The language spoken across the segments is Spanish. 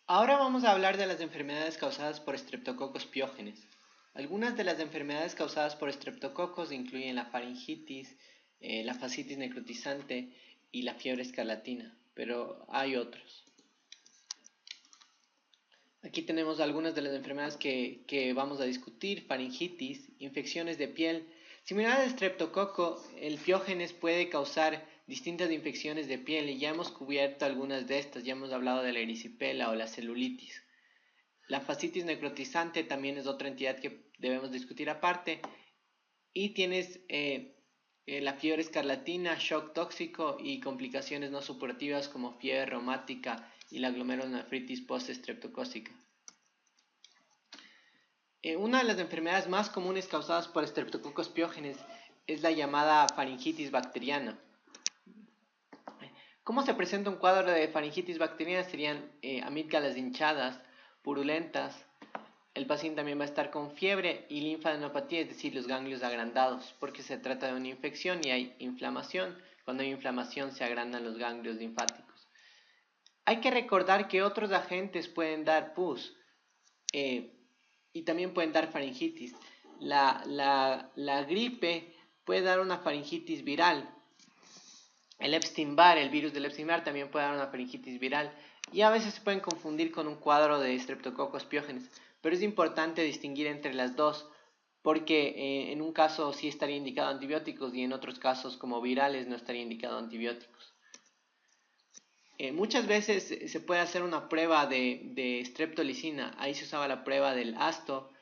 Ahora vamos a hablar de las enfermedades causadas por estreptococos piógenes. Algunas de las enfermedades causadas por estreptococos incluyen la faringitis, la fascitis necrotizante y la fiebre escarlatina, pero hay otros. Aquí tenemos algunas de las enfermedades que vamos a discutir: faringitis, infecciones de piel. Similar al estreptococo, el piógenes puede causar distintas infecciones de piel y ya hemos cubierto algunas de estas, ya hemos hablado de la erisipela o la celulitis. La fascitis necrotizante también es otra entidad que debemos discutir aparte. Y tienes la fiebre escarlatina, shock tóxico y complicaciones no supurativas como fiebre reumática y la glomerulonefritis post-estreptocócica. Una de las enfermedades más comunes causadas por estreptococos piógenes es la llamada faringitis bacteriana. ¿Cómo se presenta un cuadro de faringitis bacteriana? Serían amígdalas hinchadas, purulentas. El paciente también va a estar con fiebre y linfadenopatía, es decir, los ganglios agrandados, porque se trata de una infección y hay inflamación. Cuando hay inflamación se agrandan los ganglios linfáticos. Hay que recordar que otros agentes pueden dar pus y también pueden dar faringitis. La gripe puede dar una faringitis viral. El Epstein-Barr, el virus del Epstein-Barr, también puede dar una faringitis viral. Y a veces se pueden confundir con un cuadro de estreptococos piógenes. Pero es importante distinguir entre las dos, porque en un caso sí estaría indicado antibióticos y en otros casos como virales no estaría indicado antibióticos. Muchas veces se puede hacer una prueba de streptolicina. Ahí se usaba la prueba del ASTO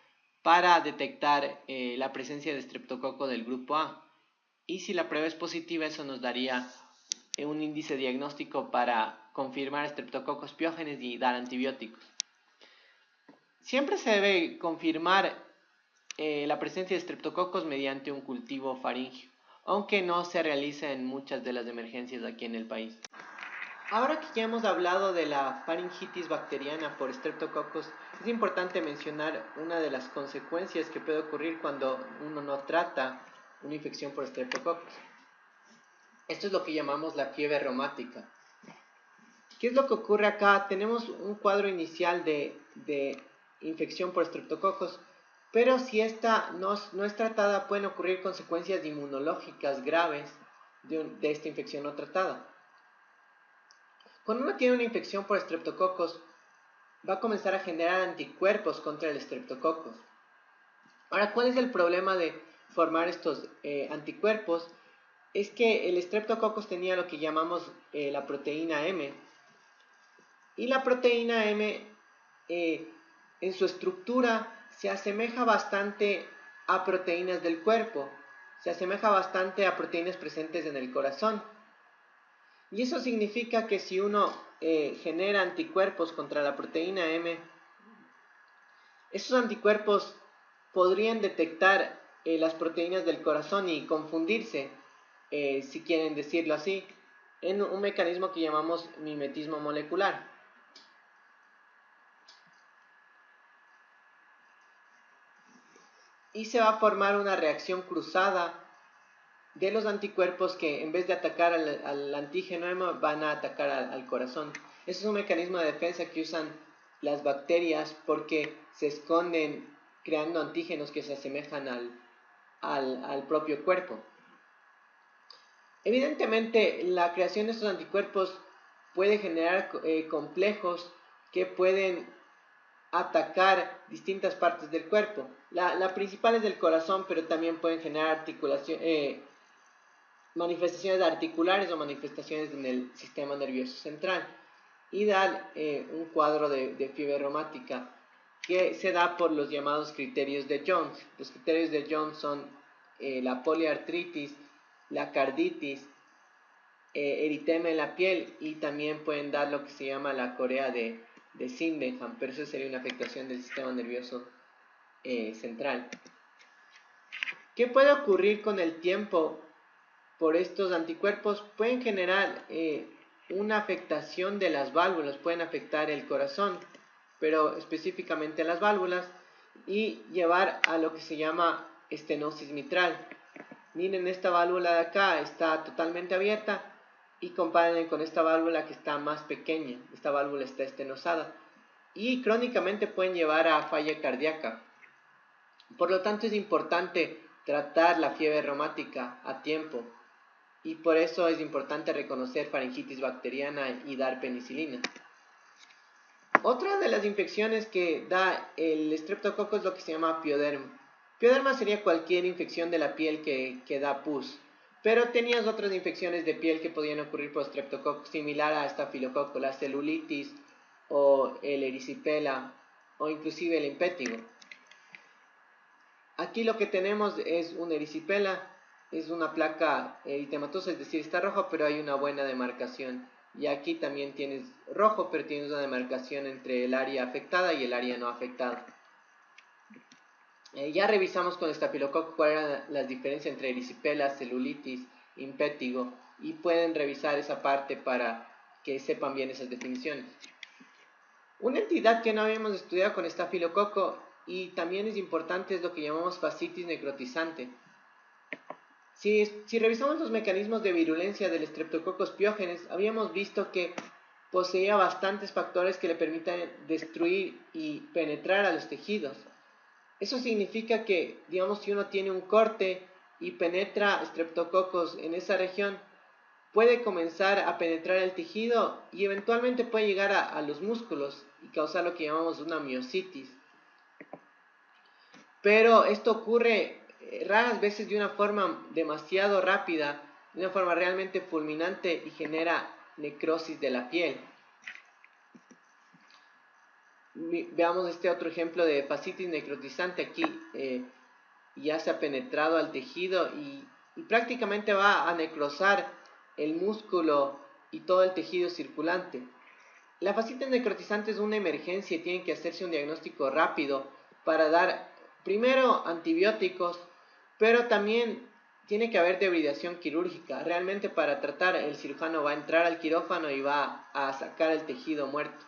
para detectar la presencia de estreptococo del grupo A. Y si la prueba es positiva, eso nos daría un índice diagnóstico para confirmar estreptococos piógenes y dar antibióticos. Siempre se debe confirmar la presencia de estreptococos mediante un cultivo faríngeo, aunque no se realiza en muchas de las emergencias aquí en el país. Ahora que ya hemos hablado de la faringitis bacteriana por estreptococos, es importante mencionar una de las consecuencias que puede ocurrir cuando uno no trata una infección por estreptococos. Esto es lo que llamamos la fiebre reumática. ¿Qué es lo que ocurre acá? Tenemos un cuadro inicial de infección por estreptococos, pero si esta no es tratada, pueden ocurrir consecuencias inmunológicas graves de esta infección no tratada. Cuando uno tiene una infección por estreptococos, va a comenzar a generar anticuerpos contra el estreptococos. Ahora, ¿cuál es el problema de formar estos anticuerpos? Es que el estreptococos tenía lo que llamamos la proteína M. Y la proteína M en su estructura se asemeja bastante a proteínas del cuerpo. Se asemeja bastante a proteínas presentes en el corazón. Y eso significa que si uno genera anticuerpos contra la proteína M, esos anticuerpos podrían detectar las proteínas del corazón y confundirse, si quieren decirlo así, en un mecanismo que llamamos mimetismo molecular. Y se va a formar una reacción cruzada de los anticuerpos que en vez de atacar al antígeno M van a atacar al corazón. Ese es un mecanismo de defensa que usan las bacterias porque se esconden creando antígenos que se asemejan al propio cuerpo. Evidentemente, la creación de estos anticuerpos puede generar complejos que pueden atacar distintas partes del cuerpo. La principal es del corazón, pero también pueden generar manifestaciones articulares o manifestaciones en el sistema nervioso central y dar un cuadro de fiebre reumática que se da por los llamados criterios de Jones. Los criterios de Jones son la poliartritis, la carditis, eritema en la piel y también pueden dar lo que se llama la corea de Sydenham, pero eso sería una afectación del sistema nervioso central. ¿Qué puede ocurrir con el tiempo por estos anticuerpos? Pueden generar una afectación de las válvulas, pueden afectar el corazón, pero específicamente las válvulas, y llevar a lo que se llama estenosis mitral. Miren, esta válvula de acá está totalmente abierta y comparen con esta válvula que está más pequeña. Esta válvula está estenosada. y crónicamente pueden llevar a falla cardíaca. Por lo tanto, es importante tratar la fiebre reumática a tiempo y por eso es importante reconocer faringitis bacteriana y dar penicilina. Otra de las infecciones que da el estreptococo es lo que se llama pioderma. Pioderma sería cualquier infección de la piel que da pus, pero tenías otras infecciones de piel que podían ocurrir por estreptococo, similar a estafilococo, la celulitis o el erisipela o inclusive el impétigo. Aquí lo que tenemos es un erisipela, es una placa eritematosa, es decir, está rojo, pero hay una buena demarcación. Y aquí también tienes rojo, pero tienes una demarcación entre el área afectada y el área no afectada. Ya revisamos con estafilococo cuáles eran las diferencias entre erisipela, celulitis, impétigo, y pueden revisar esa parte para que sepan bien esas definiciones. Una entidad que no habíamos estudiado con estafilococo y también es importante es lo que llamamos fascitis necrotizante. Si revisamos los mecanismos de virulencia del Streptococcus pyogenes, habíamos visto que poseía bastantes factores que le permitan destruir y penetrar a los tejidos. Eso significa que, digamos, si uno tiene un corte y penetra Streptococcus en esa región, puede comenzar a penetrar el tejido y eventualmente puede llegar a los músculos y causar lo que llamamos una miositis. Pero esto ocurre raras veces de una forma demasiado rápida, de una forma realmente fulminante y genera necrosis de la piel. Veamos este otro ejemplo de fascitis necrotizante. Aquí ya se ha penetrado al tejido y prácticamente va a necrosar el músculo y todo el tejido circulante. La fascitis necrotizante es una emergencia y tiene que hacerse un diagnóstico rápido para dar primero antibióticos, pero también tiene que haber debridación quirúrgica. Realmente para tratar el cirujano va a entrar al quirófano y va a sacar el tejido muerto.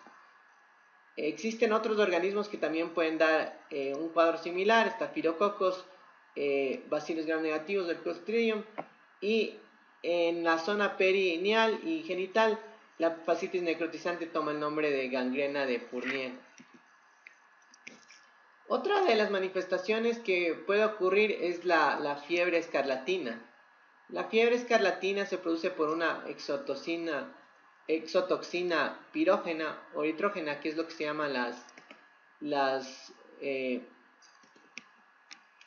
Existen otros organismos que también pueden dar un cuadro similar, estafilococos, Bacillus gram negativos del Clostridium, y en la zona perineal y genital la fascitis necrotizante toma el nombre de gangrena de Fournier. Otra de las manifestaciones que puede ocurrir es la fiebre escarlatina. La fiebre escarlatina se produce por una exotoxina pirógena o eritrógena, que es lo que se llama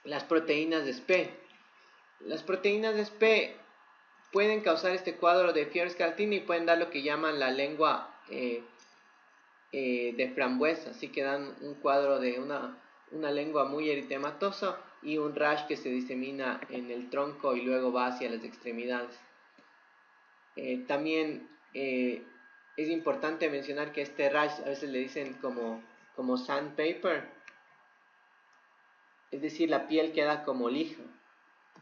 las proteínas de SPE. Las proteínas de SPE pueden causar este cuadro de fiebre escarlatina y pueden dar lo que llaman la lengua de frambuesa, así que dan un cuadro de una lengua muy eritematosa y un rash que se disemina en el tronco y luego va hacia las extremidades. También es importante mencionar que este rash a veces le dicen como sandpaper, es decir, la piel queda como lija,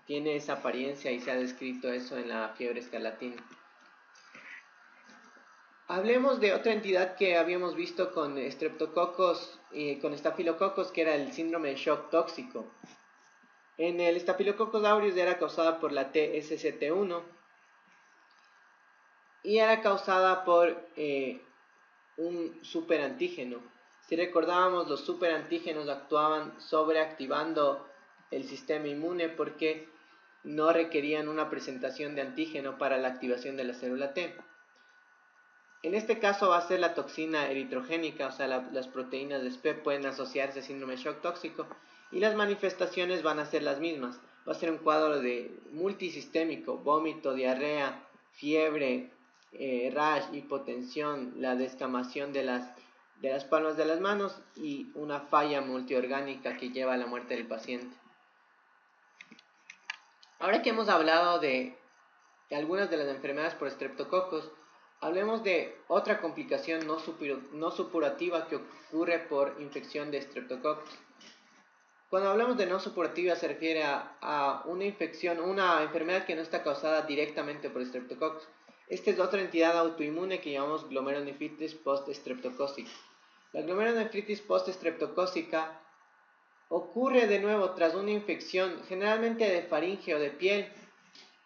tiene esa apariencia y se ha descrito eso en la fiebre escarlatina. Hablemos de otra entidad que habíamos visto con estreptococos y con estafilococos, que era el síndrome de shock tóxico. En el Staphylococcus aureus era causada por la TSCT1 y era causada por un superantígeno. Si recordábamos, los superantígenos actuaban sobreactivando el sistema inmune porque no requerían una presentación de antígeno para la activación de la célula T. En este caso va a ser la toxina eritrogénica, o sea, las proteínas de SPE pueden asociarse a síndrome de shock tóxico y las manifestaciones van a ser las mismas. Va a ser un cuadro de multisistémico, vómito, diarrea, fiebre, rash, hipotensión, la descamación de las palmas de las manos y una falla multiorgánica que lleva a la muerte del paciente. Ahora que hemos hablado de algunas de las enfermedades por estreptococos, hablemos de otra complicación no supurativa que ocurre por infección de estreptococos. Cuando hablamos de no supurativa se refiere a una infección, una enfermedad que no está causada directamente por estreptococos. Esta es otra entidad autoinmune que llamamos glomerulonefritis post-estreptocócica. La glomerulonefritis post-estreptocócica ocurre de nuevo tras una infección, generalmente de faringe o de piel.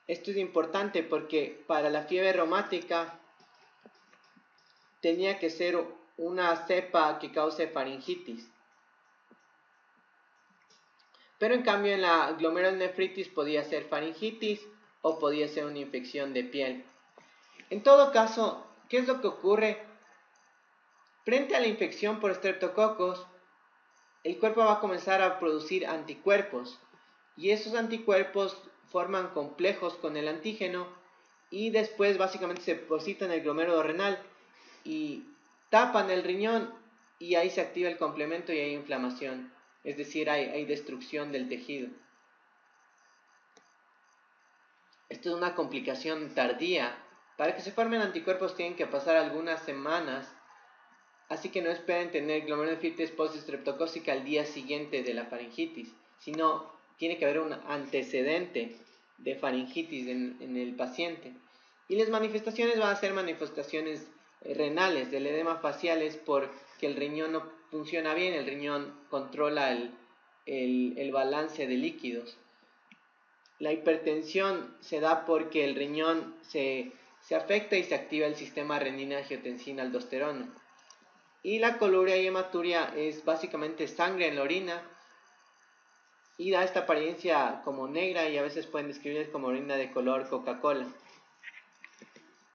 Esto es importante porque para la fiebre reumática tenía que ser una cepa que cause faringitis. Pero en cambio en la glomerulonefritis podía ser faringitis o podía ser una infección de piel. En todo caso, ¿qué es lo que ocurre? Frente a la infección por estreptococos, el cuerpo va a comenzar a producir anticuerpos y esos anticuerpos forman complejos con el antígeno y después básicamente se depositan en el glomérulo renal y tapan el riñón y ahí se activa el complemento y hay inflamación, es decir, hay destrucción del tejido. Esto es una complicación tardía. Para que se formen anticuerpos tienen que pasar algunas semanas, así que no esperen tener glomerulonefritis postestreptocócica al día siguiente de la faringitis, sino tiene que haber un antecedente de faringitis en el paciente. Y las manifestaciones van a ser manifestaciones renales, del edema facial es porque el riñón no funciona bien, el riñón controla el balance de líquidos. La hipertensión se da porque el riñón se afecta y se activa el sistema renina-angiotensina-aldosterona. Y la coluria y hematuria es básicamente sangre en la orina y da esta apariencia como negra y a veces pueden describir como orina de color Coca-Cola.